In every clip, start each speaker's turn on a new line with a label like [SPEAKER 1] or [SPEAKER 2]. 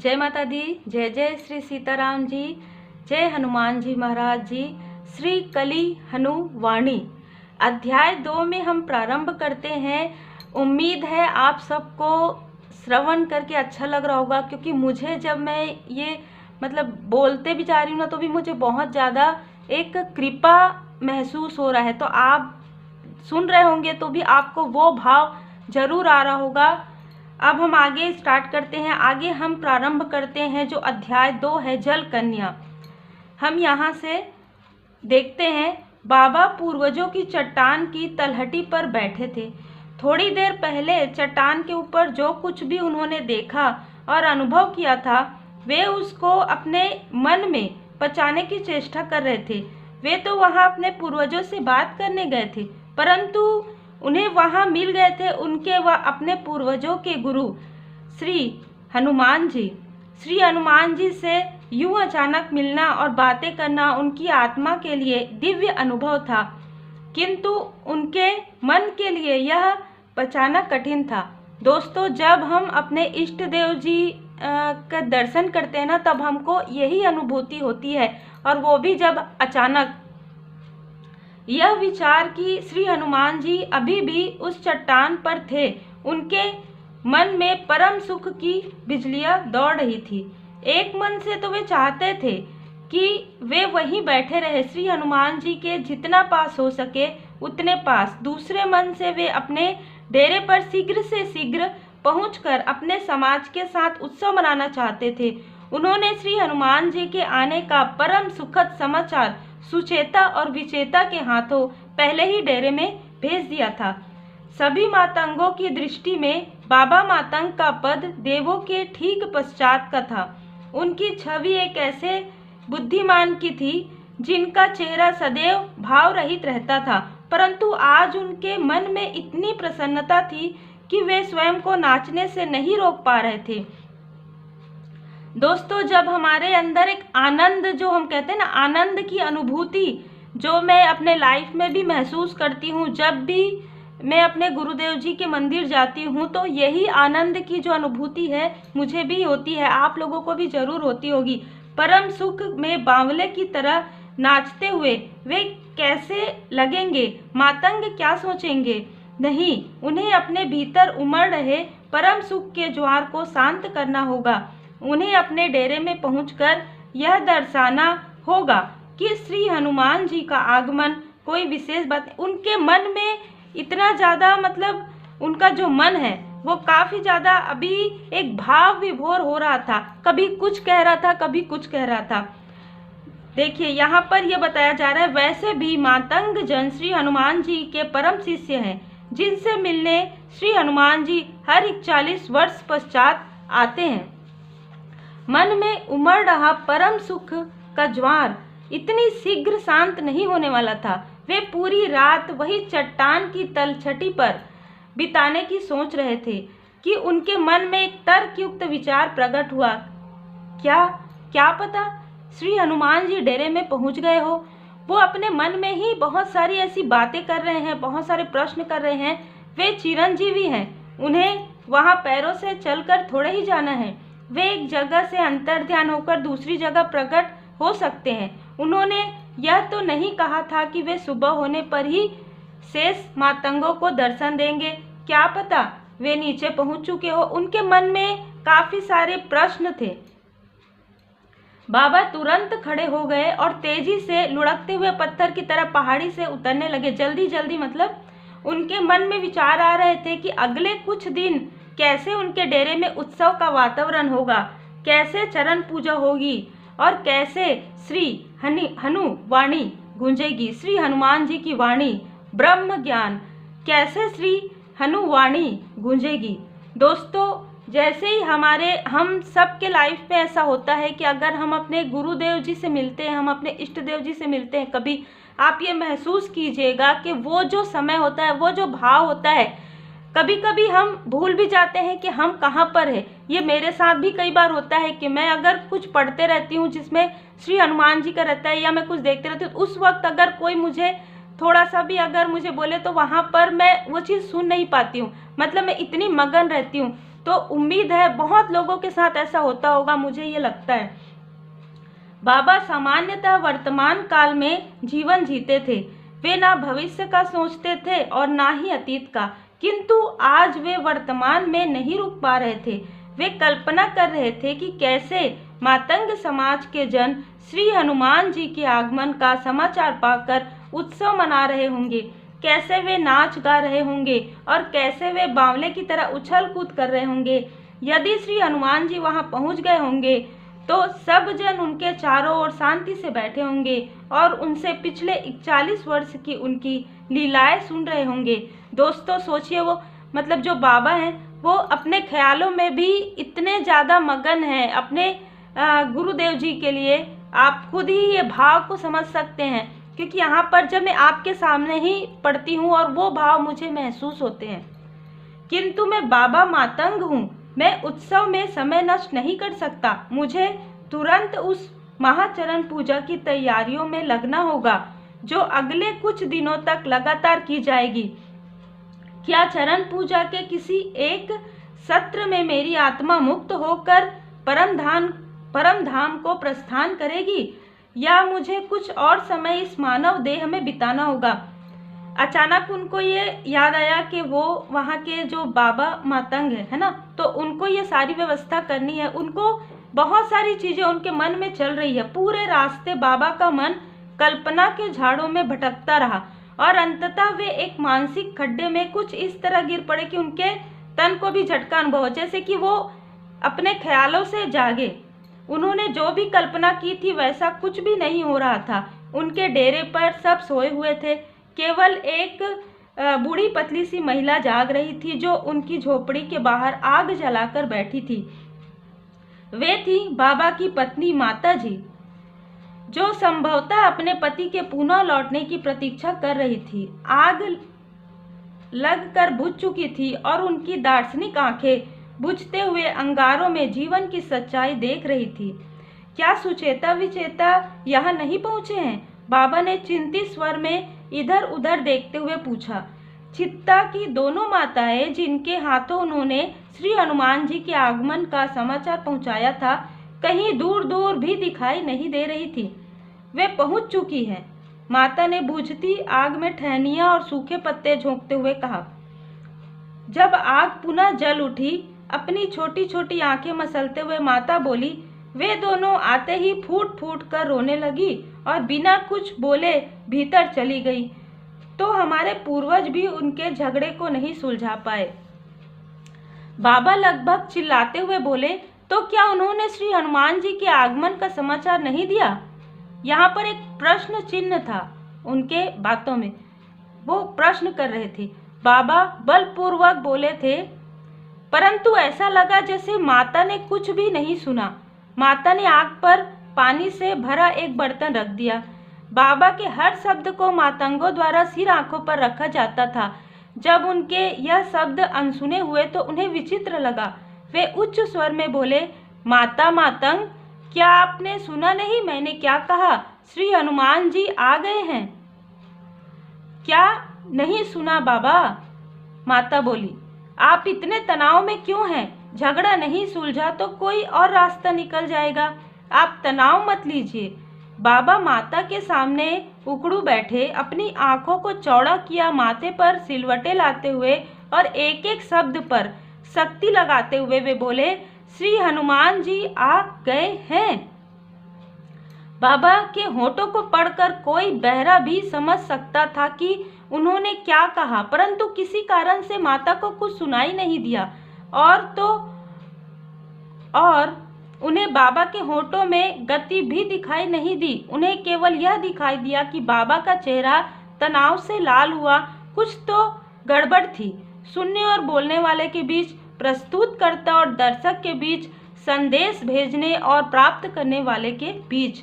[SPEAKER 1] जय माता दी। जय जय श्री सीताराम जी। जय हनुमान जी महाराज जी। श्री कली हनुवाणी अध्याय 2 में हम प्रारंभ करते हैं। उम्मीद है आप सबको श्रवण करके अच्छा लग रहा होगा, क्योंकि मुझे जब मैं ये बोलते भी जा रही हूँ ना, तो भी मुझे बहुत ज़्यादा एक कृपा महसूस हो रहा है। तो आप सुन रहे होंगे तो भी आपको वो भाव जरूर आ रहा होगा। अब हम आगे स्टार्ट करते हैं। आगे हम प्रारंभ करते हैं जो अध्याय 2 है, जल कन्या। हम यहाँ से देखते हैं, बाबा पूर्वजों की चट्टान की तलहटी पर बैठे थे। थोड़ी देर पहले चट्टान के ऊपर जो कुछ भी उन्होंने देखा और अनुभव किया था, वे उसको अपने मन में पचाने की चेष्टा कर रहे थे। वे तो वहाँ अपने पूर्वजों से बात करने गए थे, परंतु उन्हें वहाँ मिल गए थे उनके व अपने पूर्वजों के गुरु श्री हनुमान जी। श्री हनुमान जी से यूं अचानक मिलना और बातें करना उनकी आत्मा के लिए दिव्य अनुभव था, किंतु उनके मन के लिए यह पचाना कठिन था। दोस्तों, जब हम अपने इष्ट देव जी का दर्शन करते हैं ना, तब हमको यही अनुभूति होती है, और वो भी जब अचानक। यह विचार कि श्री हनुमान जी अभी भी उस चट्टान पर थे, उनके मन में परम सुख की बिजलियां दौड़ रही थी। एक मन से तो वे चाहते थे कि वे वहीं बैठे रहे, श्री हनुमान जी के जितना पास हो सके उतने पास। दूसरे मन से वे अपने डेरे पर शीघ्र से शीघ्र पहुंचकर अपने समाज के साथ उत्सव मनाना चाहते थे। उन्होंने श्री हनुमान जी के आने का परम सुखद समाचार सुचेता और विचेता के हाथों पहले ही डेरे में भेज दिया था। सभी मातंगों की दृष्टि में बाबा मातंग का पद देवों के ठीक पश्चात का था। उनकी छवि एक ऐसे बुद्धिमान की थी जिनका चेहरा सदैव भाव रहित रहता था, परंतु आज उनके मन में इतनी प्रसन्नता थी कि वे स्वयं को नाचने से नहीं रोक पा रहे थे। दोस्तों, जब हमारे अंदर एक आनंद, जो हम कहते हैं ना, आनंद की अनुभूति, जो मैं अपने लाइफ में भी महसूस करती हूँ, जब भी मैं अपने गुरुदेव जी के मंदिर जाती हूँ, तो यही आनंद की जो अनुभूति है मुझे भी होती है, आप लोगों को भी जरूर होती होगी। परम सुख में बावले की तरह नाचते हुए वे कैसे लगेंगे, मातंग क्या सोचेंगे? नहीं, उन्हें अपने भीतर उमड़ रहे परम सुख के ज्वार को शांत करना होगा। उन्हें अपने डेरे में पहुंचकर यह दर्शाना होगा कि श्री हनुमान जी का आगमन कोई विशेष बात। उनके मन में इतना ज़्यादा, उनका जो मन है वो काफ़ी ज़्यादा अभी एक भाव विभोर हो रहा था, कभी कुछ कह रहा था, कभी कुछ कह रहा था। देखिए, यहाँ पर यह बताया जा रहा है, वैसे भी मातंग जन श्री हनुमान जी के परम शिष्य हैं, जिनसे मिलने श्री हनुमान जी हर 41 वर्ष पश्चात आते हैं। मन में उमड़ रहा परम सुख का ज्वार इतनी शीघ्र शांत नहीं होने वाला था। वे पूरी रात वही चट्टान की तलछटी पर बिताने की सोच रहे थे कि उनके मन में एक तर्कयुक्त विचार प्रकट हुआ। क्या पता श्री हनुमान जी डेरे में पहुंच गए हो। वो अपने मन में ही बहुत सारी ऐसी बातें कर रहे हैं, बहुत सारे प्रश्न कर रहे हैं। वे चिरंजीवी हैं, उन्हें वहां पैरों से चलकर थोड़े ही जाना है। वे एक जगह से अंतर ध्यान होकर दूसरी जगह प्रकट हो सकते हैं। उन्होंने यह तो नहीं कहा था कि वे सुबह होने पर ही शेष मातंगों को दर्शन देंगे। क्या पता वे नीचे पहुंच चुके हो। उनके मन में काफी सारे प्रश्न थे। बाबा तुरंत खड़े हो गए और तेजी से लुढ़कते हुए पत्थर की तरह पहाड़ी से उतरने लगे। जल्दी जल्दी, उनके मन में विचार आ रहे थे कि अगले कुछ दिन कैसे उनके डेरे में उत्सव का वातावरण होगा, कैसे चरण पूजा होगी और कैसे श्री हनुवाणी गूंजेगी। श्री हनुमान जी की वाणी, ब्रह्म ज्ञान, कैसे श्री हनुवाणी गूंजेगी। दोस्तों, जैसे ही हम सबके लाइफ में ऐसा होता है कि अगर हम अपने गुरुदेव जी से मिलते हैं, हम अपने इष्ट देव जी से मिलते हैं, कभी आप ये महसूस कीजिएगा कि वो जो समय होता है, वो जो भाव होता है, कभी कभी हम भूल भी जाते हैं कि हम कहाँ पर है। ये मेरे साथ भी कई बार होता है कि मैं अगर कुछ पढ़ते रहती हूँ जिसमें श्री हनुमान जी का रहता है, या मैं कुछ देखते रहती हूँ, उस वक्त अगर कोई मुझे थोड़ा सा भी अगर मुझे बोले, तो वहाँ पर मैं वो चीज़ सुन नहीं पाती हूँ। मैं इतनी मगन रहती हूँ। तो उम्मीद है बहुत लोगों के साथ ऐसा होता होगा, मुझे ये लगता है। बाबा सामान्यतः वर्तमान काल में जीवन जीते थे। वे ना भविष्य का सोचते थे और ना ही अतीत का, किंतु आज वे वर्तमान में नहीं रुक पा रहे थे। वे कल्पना कर रहे थे कि कैसे मातंग समाज के जन श्री हनुमान जी के आगमन का समाचार पाकर उत्सव मना रहे होंगे, कैसे वे नाच गा रहे होंगे और कैसे वे बावले की तरह उछल कूद कर रहे होंगे। यदि श्री हनुमान जी वहां पहुंच गए होंगे तो सब जन उनके चारों ओर शांति से बैठे होंगे और उनसे पिछले 41 वर्ष की उनकी लीलाएं सुन रहे होंगे। दोस्तों सोचिए, वो मतलब जो बाबा हैं वो अपने ख्यालों में भी इतने ज़्यादा मगन हैं अपने गुरुदेव जी के लिए। आप खुद ही ये भाव को समझ सकते हैं, क्योंकि यहाँ पर जब मैं आपके सामने ही पढ़ती हूँ और वो भाव मुझे महसूस होते हैं। किंतु मैं बाबा मातंग हूँ, मैं उत्सव में समय नष्ट नहीं कर सकता। मुझे तुरंत उस महाचरण पूजा की तैयारियों में लगना होगा जो अगले कुछ दिनों तक लगातार की जाएगी। क्या चरण पूजा के किसी एक सत्र में मेरी आत्मा मुक्त होकर परम धाम को प्रस्थान करेगी, या मुझे कुछ और समय इस मानव देह में बिताना होगा? अचानक उनको ये याद आया कि वो वहाँ के जो बाबा मातंग है ना, तो उनको ये सारी व्यवस्था करनी है। उनको बहुत सारी चीज़ें उनके मन में चल रही है। पूरे रास्ते बाबा का मन कल्पना के झाड़ों में भटकता रहा और अंततः वे एक मानसिक खड्डे में कुछ इस तरह गिर पड़े कि उनके तन को भी झटका अनुभव हो, जैसे कि वो अपने ख्यालों से जागे। उन्होंने जो भी कल्पना की थी वैसा कुछ भी नहीं हो रहा था। उनके डेरे पर सब सोए हुए थे, केवल एक बूढ़ी पतली सी महिला जाग रही थी जो उनकी झोपड़ी के बाहर आग जलाकर बैठी थी। वे थी बाबा की पत्नी माता जी, जो संभवतः अपने पति के पुनः लौटने की प्रतीक्षा कर रही थी। आग लगकर बुझ चुकी थी और उनकी दार्शनिक आंखें बुझते हुए अंगारों में जीवन की सच्चाई देख रही थी। क्या सुचेता विचेता यहाँ नहीं पहुँचे हैं? बाबा ने चिंतित स्वर में इधर उधर देखते हुए पूछा। चित्ता की दोनों माताएं जिनके हाथों उन्होंने श्री हनुमान जी के आगमन का समाचार पहुंचाया था, कहीं दूर दूर भी दिखाई नहीं दे रही थी। वे पहुंच चुकी हैं, माता ने बुझती आग में टहनियां और सूखे पत्ते झोंकते हुए कहा। जब आग पुनः जल उठी, अपनी छोटी छोटी आंखें मसलते हुए माता बोली, वे दोनों आते ही फूट फूट कर रोने लगी और बिना कुछ बोले भीतर चली गई। तो हमारे पूर्वज भी उनके झगड़े को नहीं सुलझा पाए। बाबा लगभग चिल्लाते हुए बोले, तो क्या उन्होंने श्री हनुमान जी के आगमन का समाचार नहीं दिया? यहाँ पर एक प्रश्न चिन्ह था उनके बातों में, वो प्रश्न कर रहे थे। बाबा बलपूर्वक बोले थे, परंतु ऐसा लगा जैसे माता ने कुछ भी नहीं सुना। माता ने आग पर पानी से भरा एक बर्तन रख दिया। बाबा के हर शब्द को मातंगों द्वारा सिर आंखों पर रखा जाता था। जब उनके यह शब्द अनसुने हुए तो उन्हें विचित्र लगा। वे उच्च स्वर में बोले, माता मातंग, क्या आपने सुना नहीं मैंने क्या कहा? श्री हनुमान जी आ गए हैं। क्या नहीं सुना बाबा? माता बोली। आप इतने तनाव में क्यों हैं? झगड़ा नहीं सुलझा तो कोई और रास्ता निकल जाएगा, आप तनाव मत लीजिए। बाबा माता के सामने उकड़ू बैठे, अपनी आंखों को चौड़ा किया, माथे पर सिलवटे लाते हुए और एक एक शब्द पर शक्ति लगाते हुए वे बोले, श्री हनुमान जी आ गए हैं। बाबा के होठों को पढ़कर कोई बहरा भी समझ सकता था कि उन्होंने क्या कहा, परंतु किसी कारण से माता को कुछ सुनाई नहीं दिया और उन्हें बाबा के होठों में गति भी दिखाई नहीं दी। उन्हें केवल यह दिखाई दिया कि बाबा का चेहरा तनाव से लाल हुआ। कुछ तो गड़बड़ थी। सुनने और बोलने वाले के बीच, प्रस्तुतकर्ता और दर्शक के बीच, संदेश भेजने और प्राप्त करने वाले के बीच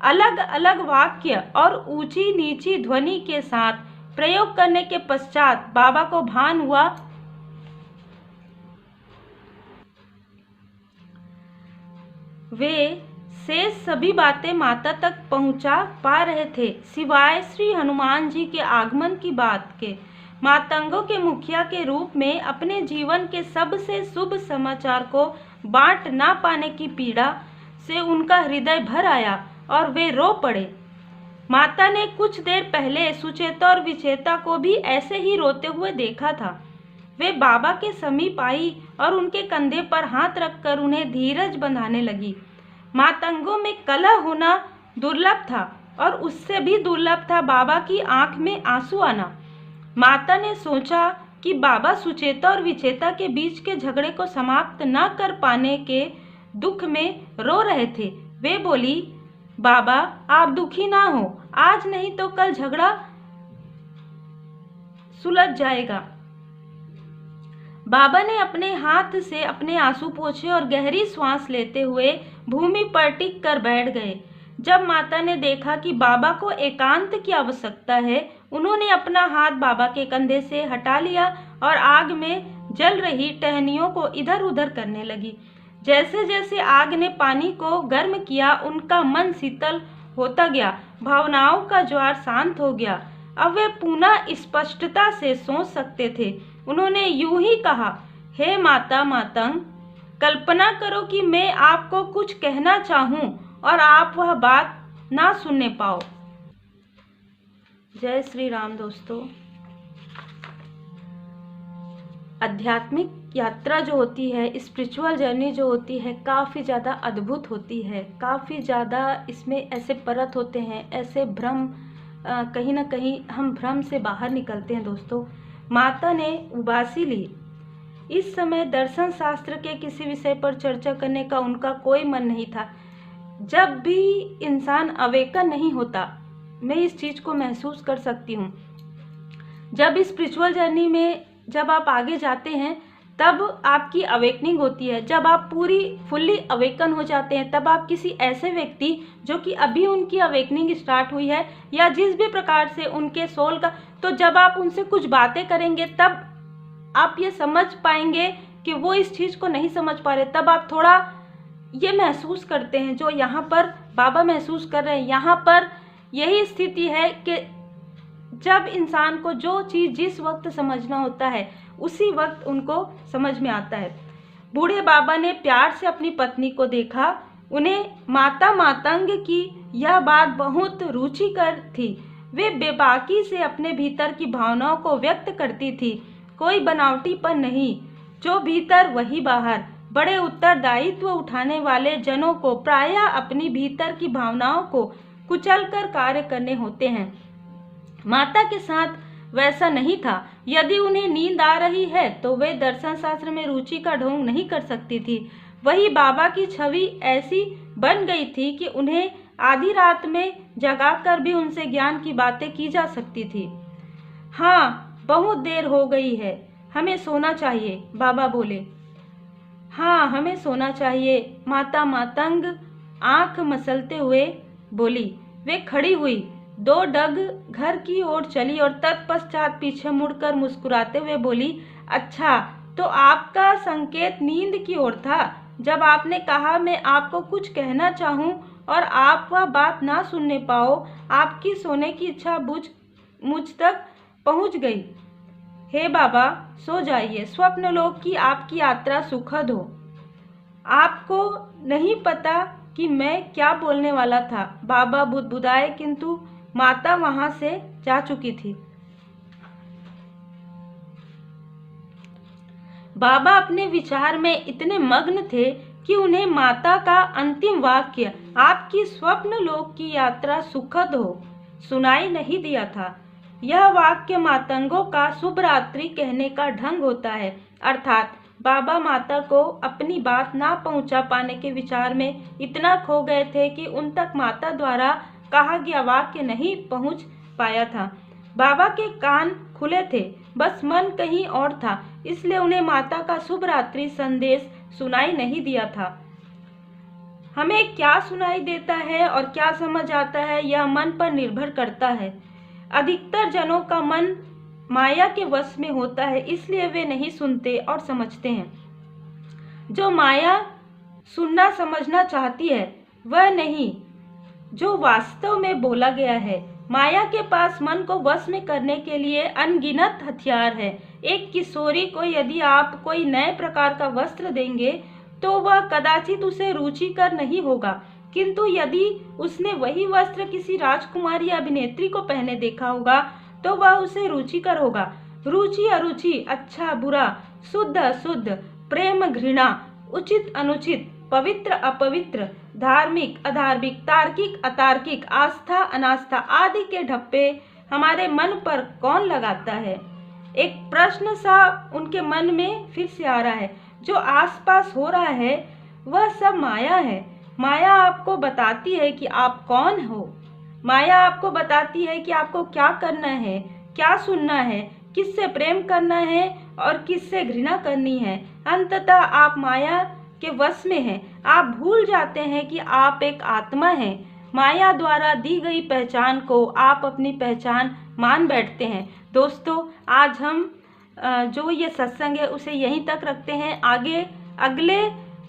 [SPEAKER 1] अलग अलग वाक्य और ऊंची नीची ध्वनि के साथ प्रयोग करने के पश्चात बाबा को भान हुआ वे शेष सभी बातें माता तक पहुंचा पा रहे थे, सिवाय श्री हनुमान जी के आगमन की बात के। मातंगों के मुखिया के रूप में अपने जीवन के सबसे शुभ समाचार को बांट ना पाने की पीड़ा से उनका हृदय भर आया और वे रो पड़े। माता ने कुछ देर पहले सुचेता और विचेता को भी ऐसे ही रोते हुए देखा था। वे बाबा के समीप आई और उनके कंधे पर हाथ रखकर उन्हें धीरज बंधाने लगी। मातंगों में कलह होना दुर्लभ था और उससे भी दुर्लभ था बाबा की आंख में आंसू आना। माता ने सोचा कि बाबा सुचेता और विचेता के बीच के झगड़े को समाप्त न कर पाने के दुख में रो रहे थे। वे बोली, बाबा आप दुखी ना हो, आज नहीं तो कल झगड़ा सुलझ जाएगा। बाबा ने अपने हाथ से अपने आंसू पोंछे और गहरी सांस लेते हुए भूमि पर टिक कर बैठ गए। जब माता ने देखा कि बाबा को एकांत की आवश्यकता है, उन्होंने अपना हाथ बाबा के कंधे से हटा लिया और आग में जल रही टहनियों को इधर उधर करने लगी। जैसे जैसे आग ने पानी को गर्म किया, उनका मन शीतल होता गया, भावनाओं का ज्वार शांत हो गया। अब वे पुनः स्पष्टता से सोच सकते थे। उन्होंने यूं ही कहा, हे माता मातंग, कल्पना करो कि मैं आपको कुछ कहना चाहूं और आप वह बात ना सुनने पाओ। जय श्री राम। दोस्तों, आध्यात्मिक यात्रा जो होती है, स्पिरिचुअल जर्नी जो होती है, काफ़ी ज़्यादा अद्भुत होती है। काफ़ी ज़्यादा इसमें ऐसे परत होते हैं, ऐसे भ्रम, कहीं ना कहीं हम भ्रम से बाहर निकलते हैं। दोस्तों, माता ने उबासी ली। इस समय दर्शन शास्त्र के किसी विषय पर चर्चा करने का उनका कोई मन नहीं था। जब भी इंसान अवेकन नहीं होता, मैं इस चीज़ को महसूस कर सकती हूँ। जब स्पिरिचुअल जर्नी में जब आप आगे जाते हैं, तब आपकी अवेकनिंग होती है। जब आप फुल्ली अवेकन हो जाते हैं, तब आप किसी ऐसे व्यक्ति जो कि अभी उनकी अवेकनिंग स्टार्ट हुई है, या जिस भी प्रकार से उनके सोल का, तो जब आप उनसे कुछ बातें करेंगे, तब आप ये समझ पाएंगे कि वो इस चीज़ को नहीं समझ पा रहे। तब आप थोड़ा ये महसूस करते हैं जो यहाँ पर बाबा महसूस कर रहे हैं। यहाँ पर यही स्थिति है कि जब इंसान को जो चीज़ जिस वक्त समझना होता है, उसी वक्त उनको समझ में आता है। बूढ़े बाबा ने प्यार से अपनी पत्नी को देखा। उन्हें माता मातंग की यह बात बहुत रुचिकर थी। वे बेबाकी से अपने भीतर की भावनाओं को व्यक्त करती थी, कोई बनावटीपन नहीं, जो भीतर वही बाहर। बड़े उत्तरदायित्व उठाने वाले जनों को प्रायः अपनी भीतर की भावनाओं को कुचलकर कार्य करने होते हैं। माता के साथ वैसा नहीं था। यदि उन्हें नींद आ रही है तो वे दर्शन शास्त्र में रुचि का ढोंग नहीं कर सकती थी। वही बाबा की छवि ऐसी बन गई थी कि उन्हें आधी रात में जगाकर भी उनसे ज्ञान की बातें की जा सकती थी। हाँ, बहुत देर हो गई है, हमें सोना चाहिए, बाबा बोले। हाँ, हमें सोना चाहिए, माता मातंग आंख मसलते हुए बोली। वे खड़ी हुई, 2 डग घर की ओर चली और तत्पश्चात पीछे मुड़कर मुस्कुराते हुए बोली, अच्छा, तो आपका संकेत नींद की ओर था। जब आपने कहा मैं आपको कुछ कहना चाहूँ और आप वह बात ना सुनने पाओ, आपकी सोने की इच्छा मुझ तक पहुँच गई। हे बाबा, सो जाइए। स्वप्नलोक की आपकी यात्रा सुखद हो। आपको नहीं पता कि मैं क्या बोलने वाला था, बाबा बुदबुदाए, किंतु माता वहां से जा चुकी थी। बाबा अपने विचार में इतने मग्न थे कि उन्हें माता का अंतिम वाक्य, आपकी स्वप्न लोक की यात्रा सुखद हो, सुनाई नहीं दिया था। यह वाक्य मातंगों का शुभ रात्रि कहने का ढंग होता है, अर्थात बाबा माता को अपनी बात ना पहुंचा पाने के विचार में इतना खो गए थे कि उन तक माता द्वारा कहा गया वाक्य नहीं पहुंच पाया था। बाबा के कान खुले थे, बस मन कहीं और था, इसलिए उन्हें माता का शुभ रात्रि संदेश सुनाई नहीं दिया था। हमें क्या सुनाई देता है और क्या समझ आता है, यह मन पर निर्भर करता है। अधिकतर जनों का मन माया के वश में होता है, इसलिए वे नहीं सुनते और समझते हैं। जो माया सुनना समझना चाहती है, वह नहीं, जो वास्तव में बोला गया है माया के पास मन को वश में करने के लिए अनगिनत हथियार है। एक किशोरी को यदि आप कोई नए प्रकार का वस्त्र देंगे तो वह कदाचित उसे रुचिकर नहीं होगा, किंतु यदि उसने वही वस्त्र किसी राजकुमारी या अभिनेत्री को पहने देखा होगा तो वह उसे रुचिकर होगा। रुचि अरुचि, अच्छा बुरा, शुद्ध अशुद्ध, प्रेम घृणा, उचित अनुचित, पवित्र अपवित्र, धार्मिक अधार्मिक, तार्किक अतार्किक, आस्था अनास्था आदि के ढप्पे हमारे मन पर कौन लगाता है? एक प्रश्न सा उनके मन में फिर से आ रहा है। जो आसपास हो रहा है वह सब माया है। माया आपको बताती है कि आप कौन हो। माया आपको बताती है कि आपको क्या करना है, क्या सुनना है, किससे प्रेम करना है और किससे घृणा करनी है। अंततः आप माया के वश में हैं। आप भूल जाते हैं कि आप एक आत्मा हैं। माया द्वारा दी गई पहचान को आप अपनी पहचान मान बैठते हैं। दोस्तों, आज हम जो ये सत्संग है उसे यहीं तक रखते हैं। आगे अगले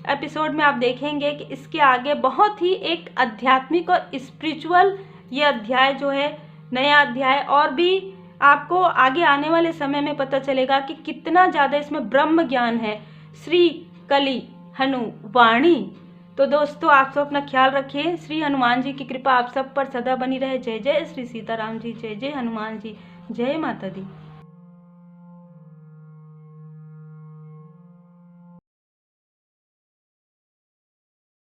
[SPEAKER 1] एपिसोड में आप देखेंगे कि इसके आगे बहुत ही एक आध्यात्मिक और स्पिरिचुअल ये अध्याय जो है, नया अध्याय, और भी आपको आगे आने वाले समय में पता चलेगा कि कितना ज़्यादा इसमें ब्रह्म ज्ञान है। श्री कली हनु वाणी। तो दोस्तों, आप सब अपना ख्याल रखिए। श्री हनुमान जी की कृपा आप सब पर सदा बनी रहे। जय जय श्री सीताराम जी, जय जय हनुमान जी, जय माता दी।